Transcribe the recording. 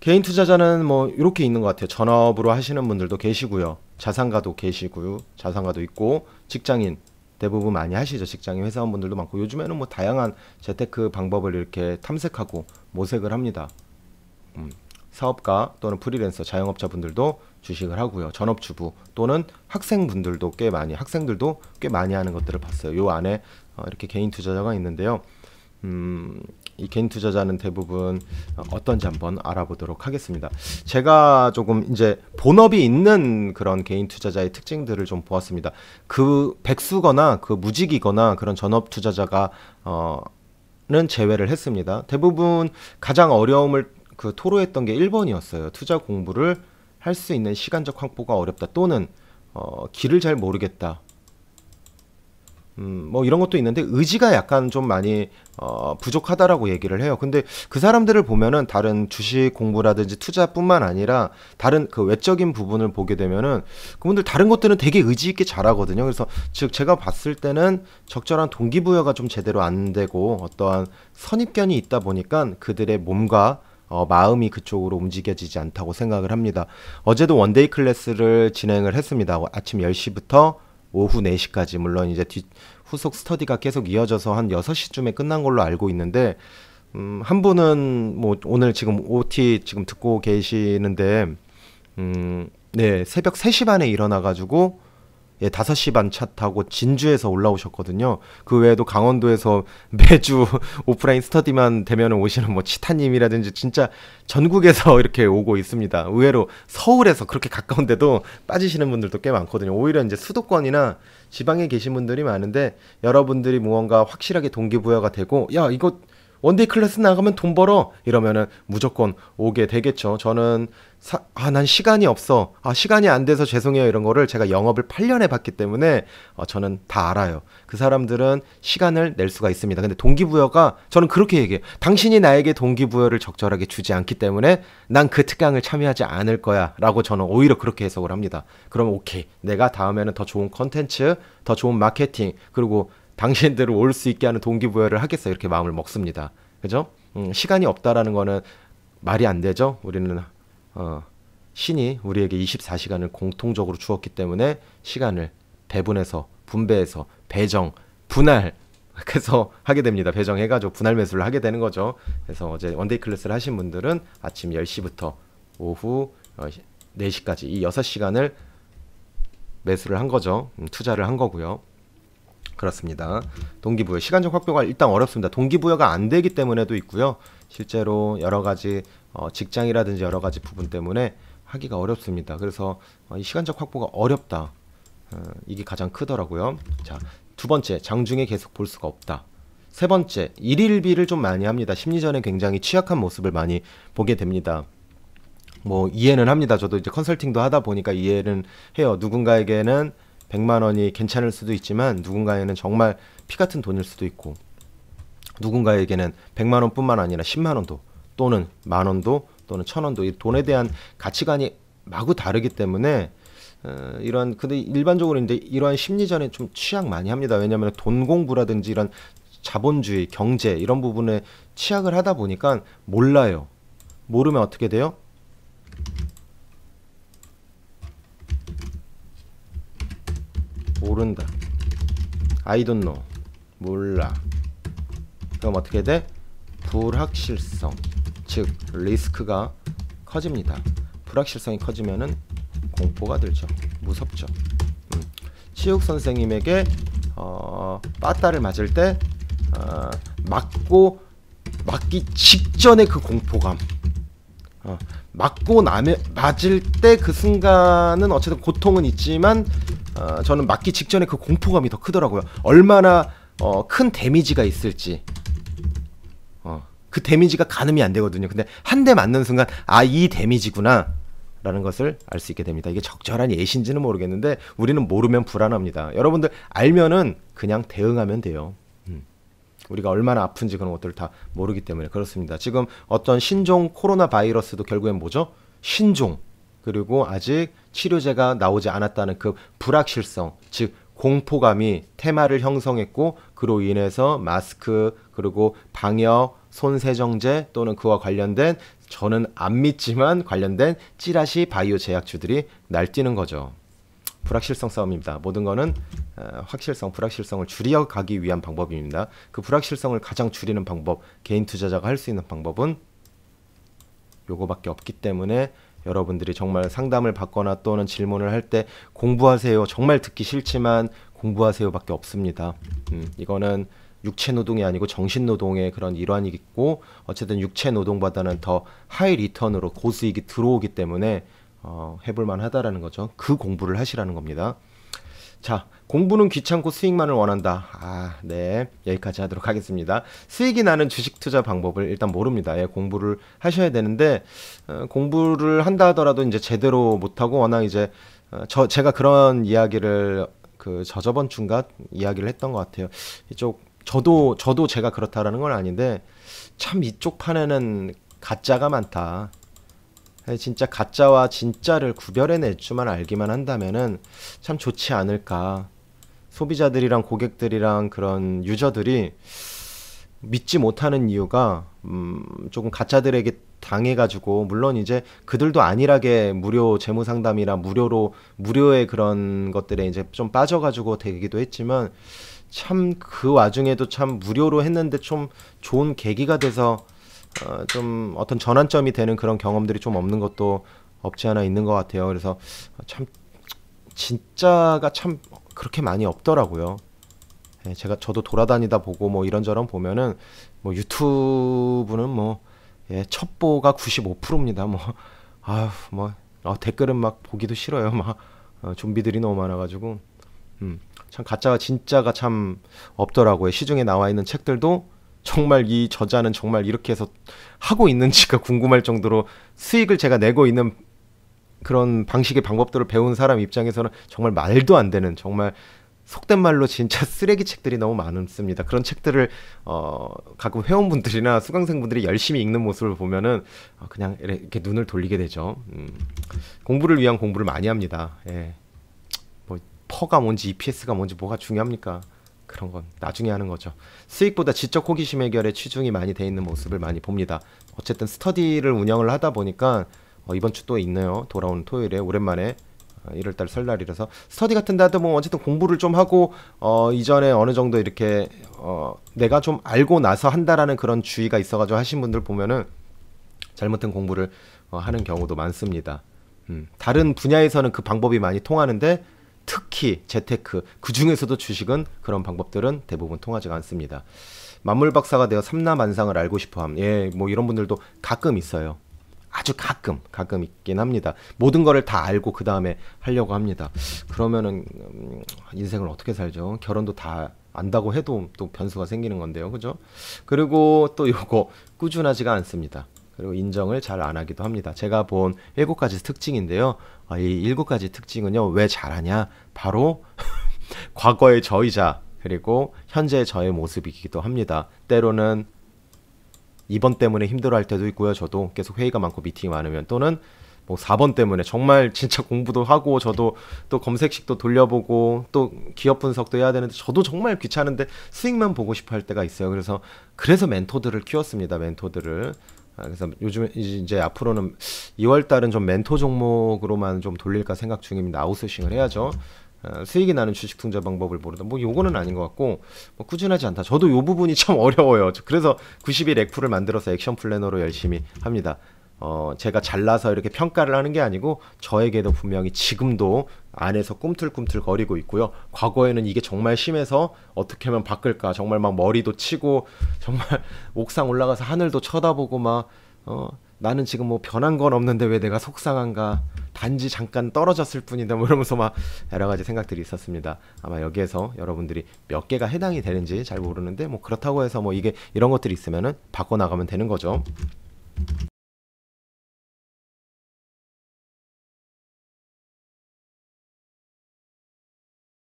개인 투자자는 뭐 이렇게 있는 것 같아요. 전업으로 하시는 분들도 계시고요. 자산가도 계시고요. 자산가도 있고 직장인 대부분 많이 하시죠. 직장인 회사원분들도 많고 요즘에는 뭐 다양한 재테크 방법을 이렇게 탐색하고 모색을 합니다. 사업가 또는 프리랜서 자영업자분들도 주식을 하고요. 전업주부 또는 학생분들도 학생들도 꽤 많이 하는 것들을 봤어요. 요 안에 이렇게 개인 투자자가 있는데요. 이 개인 투자자는 대부분 어떤지 한번 알아보도록 하겠습니다. 제가 조금 이제 본업이 있는 그런 개인 투자자의 특징들을 좀 보았습니다. 그 백수거나 그 무직이거나 그런 전업 투자자가 는 제외를 했습니다. 대부분 가장 어려움을 토로했던 게 1번이었어요. 투자 공부를 할 수 있는 시간적 확보가 어렵다 또는 길을 잘 모르겠다. 뭐 이런 것도 있는데 의지가 약간 좀 많이 부족하다라고 얘기를 해요. 근데 그 사람들을 보면은 다른 주식 공부라든지 투자뿐만 아니라 다른 그 외적인 부분을 보게 되면은 그분들 다른 것들은 되게 의지 있게 잘하거든요. 그래서 즉 제가 봤을 때는 적절한 동기부여가 좀 제대로 안 되고 어떠한 선입견이 있다 보니까 그들의 몸과 마음이 그쪽으로 움직여지지 않다고 생각을 합니다. 어제도 원데이 클래스를 진행을 했습니다. 아침 10시부터 오후 4시까지 물론 이제 후속 스터디가 계속 이어져서 한 6시쯤에 끝난 걸로 알고 있는데 한 분은 뭐 오늘 지금 OT 지금 듣고 계시는데 네, 새벽 3시 반에 일어나 가지고 5시 반 차 타고 진주에서 올라오셨거든요. 그 외에도 강원도에서 매주 오프라인 스터디만 되면 오시는 뭐 치타님이라든지 진짜 전국에서 이렇게 오고 있습니다. 의외로 서울에서 그렇게 가까운데도 빠지시는 분들도 꽤 많거든요. 오히려 이제 수도권이나 지방에 계신 분들이 많은데 여러분들이 무언가 확실하게 동기부여가 되고 야 이거 원데이 클래스 나가면 돈 벌어 이러면은 무조건 오게 되겠죠. 저는 난 시간이 없어. 시간이 안 돼서 죄송해요. 이런 거를 제가 영업을 8년 해봤기 때문에 저는 다 알아요. 그 사람들은 시간을 낼 수가 있습니다. 근데 동기부여가 저는 그렇게 얘기해요. 당신이 나에게 동기부여를 적절하게 주지 않기 때문에 난 그 특강을 참여하지 않을 거야 라고 저는 오히려 그렇게 해석을 합니다. 그러면 오케이. 내가 다음에는 더 좋은 컨텐츠, 더 좋은 마케팅 그리고 당신들을 올 수 있게 하는 동기부여를 하겠어 이렇게 마음을 먹습니다. 그죠? 시간이 없다라는 거는 말이 안 되죠. 우리는 신이 우리에게 24시간을 공통적으로 주었기 때문에 시간을 배분해서 분배해서 배정, 분할 그래서 하게 됩니다. 배정해가지고 분할 매수를 하게 되는 거죠. 그래서 어제 원데이 클래스를 하신 분들은 아침 10시부터 오후 4시까지 이 6시간을 매수를 한 거죠. 투자를 한 거고요. 그렇습니다. 동기부여 시간적 확보가 일단 어렵습니다. 동기부여가 안 되기 때문에도 있고요. 실제로 여러 가지 직장이라든지 여러 가지 부분 때문에 하기가 어렵습니다. 그래서 이 시간적 확보가 어렵다. 이게 가장 크더라고요. 자, 두 번째, 장중에 계속 볼 수가 없다. 세 번째, 일일비를 좀 많이 합니다. 심리전에 굉장히 취약한 모습을 많이 보게 됩니다. 뭐 이해는 합니다. 저도 이제 컨설팅도 하다 보니까 이해는 해요. 누군가에게는 100만 원이 괜찮을 수도 있지만 누군가에게는 정말 피 같은 돈일 수도 있고 누군가에게는 100만 원뿐만 아니라 10만 원도 또는 만 원도 또는 1000원도 이 돈에 대한 가치관이 마구 다르기 때문에 근데 일반적으로 이제 이러한 심리전에 좀 취약 많이 합니다. 왜냐하면 돈 공부라든지 이런 자본주의, 경제 이런 부분에 취약을 하다 보니까 몰라요. 모르면 어떻게 돼요? 모른다. I don't know. 몰라. 그럼 어떻게 돼? 불확실성. 즉 리스크가 커집니다. 불확실성이 커지면은 공포가 들죠. 무섭죠. 치육 선생님에게 빠따를 맞을 때 맞기 직전에 그 공포감. 맞을 때 그 순간은 어쨌든 고통은 있지만 저는 맞기 직전에 그 공포감이 더 크더라고요. 얼마나 큰 데미지가 있을지 그 데미지가 가늠이 안 되거든요. 근데 한 대 맞는 순간 이 데미지구나 라는 것을 알 수 있게 됩니다. 이게 적절한 예신지는 모르겠는데 우리는 모르면 불안합니다. 여러분들 알면은 그냥 대응하면 돼요. 우리가 얼마나 아픈지 그런 것들을 다 모르기 때문에 그렇습니다. 지금 어떤 신종 코로나 바이러스도 결국엔 뭐죠? 신종 그리고 아직 치료제가 나오지 않았다는 그 불확실성 즉 공포감이 테마를 형성했고 그로 인해서 마스크 그리고 방역 손세정제 또는 그와 관련된, 저는 안 믿지만 관련된 찌라시 바이오 제약주들이 날뛰는 거죠. 불확실성 싸움입니다. 모든 거는 확실성, 불확실성을 줄여가기 위한 방법입니다. 그 불확실성을 가장 줄이는 방법, 개인 투자자가 할 수 있는 방법은 요거밖에 없기 때문에 여러분들이 정말 상담을 받거나 또는 질문을 할 때 공부하세요. 정말 듣기 싫지만 공부하세요밖에 없습니다. 이거는 육체 노동이 아니고 정신 노동의 그런 일환이 있고, 어쨌든 육체 노동보다는 더 하이 리턴으로 고수익이 들어오기 때문에 해볼만 하다라는 거죠. 그 공부를 하시라는 겁니다. 자, 공부는 귀찮고 수익만을 원한다. 네, 여기까지 하도록 하겠습니다. 수익이 나는 주식 투자 방법을 일단 모릅니다. 예, 공부를 하셔야 되는데 공부를 한다 하더라도 이제 제대로 못하고, 워낙 이제 제가 그런 이야기를 저저번 주인가 이야기를 했던 것 같아요. 저도 제가 그렇다라는 건 아닌데, 참 이쪽 판에는 가짜가 많다. 진짜 가짜와 진짜를 구별해낼 줄만 알기만 한다면은 참 좋지 않을까. 소비자들이랑 고객들이랑 그런 유저들이 믿지 못하는 이유가 조금 가짜들에게 당해가지고, 물론 이제 그들도 안일하게 무료 재무 상담이나 무료의 그런 것들에 이제 좀 빠져가지고 되기도 했지만, 참 그 와중에도 참 무료로 했는데 좀 좋은 계기가 돼서 좀 어떤 전환점이 되는 그런 경험들이 좀 없는 것도 없지 않아 있는 것 같아요. 그래서 참 진짜가 참 그렇게 많이 없더라고요. 예, 저도 돌아다니다 보고 뭐 이런저런 보면은 뭐 유튜브는 뭐 첩보가 95%입니다. 댓글은 막 보기도 싫어요. 막 좀비들이 너무 많아가지고 참 가짜가 진짜가 참 없더라고요. 시중에 나와 있는 책들도 정말 이 저자는 정말 이렇게 해서 하고 있는지가 궁금할 정도로 수익을 제가 내고 있는 그런 방식의 방법들을 배운 사람 입장에서는 정말 말도 안 되는, 정말 속된 말로 진짜 쓰레기 책들이 너무 많습니다. 그런 책들을 가끔 회원분들이나 수강생분들이 열심히 읽는 모습을 보면은 그냥 이렇게 눈을 돌리게 되죠. 공부를 위한 공부를 많이 합니다. 예. 뭐 퍼가 뭔지 EPS가 뭔지 뭐가 중요합니까? 그런 건 나중에 하는 거죠. 수익보다 지적 호기심 해결에 치중이 많이 돼 있는 모습을 많이 봅니다. 어쨌든 스터디를 운영을 하다 보니까 이번 주 또 있네요. 돌아오는 토요일에 오랜만에 1월달 설날이라서 스터디 같은 데도 뭐 어쨌든 공부를 좀 하고 이전에 어느 정도 이렇게 내가 좀 알고 나서 한다라는 그런 주의가 있어가지고 하신 분들 보면은 잘못된 공부를 하는 경우도 많습니다. 다른 분야에서는 그 방법이 많이 통하는데 특히 재테크, 그 중에서도 주식은 그런 방법들은 대부분 통하지가 않습니다. 만물박사가 되어 삼라만상을 알고 싶어함. 예, 뭐 이런 분들도 가끔 있어요. 아주 가끔 있긴 합니다. 모든 거를 다 알고 그 다음에 하려고 합니다. 그러면은 인생을 어떻게 살죠? 결혼도 다 안다고 해도 또 변수가 생기는 건데요, 그죠? 그리고 또 요거 꾸준하지가 않습니다. 그리고 인정을 잘 안 하기도 합니다. 제가 본 7가지 특징인데요. 이 7가지 특징은요, 왜 잘하냐? 바로 과거의 저이자 그리고 현재의 저의 모습이기도 합니다. 때로는 이번 때문에 힘들어할 때도 있고요. 저도 계속 회의가 많고 미팅이 많으면, 또는 뭐 4번 때문에 정말 진짜 공부도 하고 저도 또 검색식도 돌려보고 또 기업 분석도 해야 되는데 저도 정말 귀찮은데 수익만 보고 싶어 할 때가 있어요. 그래서 멘토들을 키웠습니다. 멘토들을. 그래서 요즘 이제 앞으로는 2월 달은 좀 멘토 종목으로만 좀 돌릴까 생각 중입니다. 아웃소싱을 해야죠. 수익이 나는 주식 투자 방법을 모르다. 뭐 요거는 아닌 것 같고, 뭐 꾸준하지 않다. 저도 요 부분이 참 어려워요. 그래서 90일 액프를 만들어서 액션 플래너로 열심히 합니다. 제가 잘나서 이렇게 평가를 하는 게 아니고 저에게도 분명히 지금도 안에서 꿈틀꿈틀 거리고 있고요. 과거에는 이게 정말 심해서 어떻게 하면 바꿀까, 정말 막 머리도 치고 정말 옥상 올라가서 하늘도 쳐다보고 막 나는 지금 뭐 변한 건 없는데 왜 내가 속상한가, 단지 잠깐 떨어졌을 뿐이다, 뭐 이러면서 막 여러 가지 생각들이 있었습니다. 아마 여기에서 여러분들이 몇 개가 해당이 되는지 잘 모르는데, 뭐 그렇다고 해서 뭐 이게 이런 것들이 있으면은 바꿔 나가면 되는 거죠.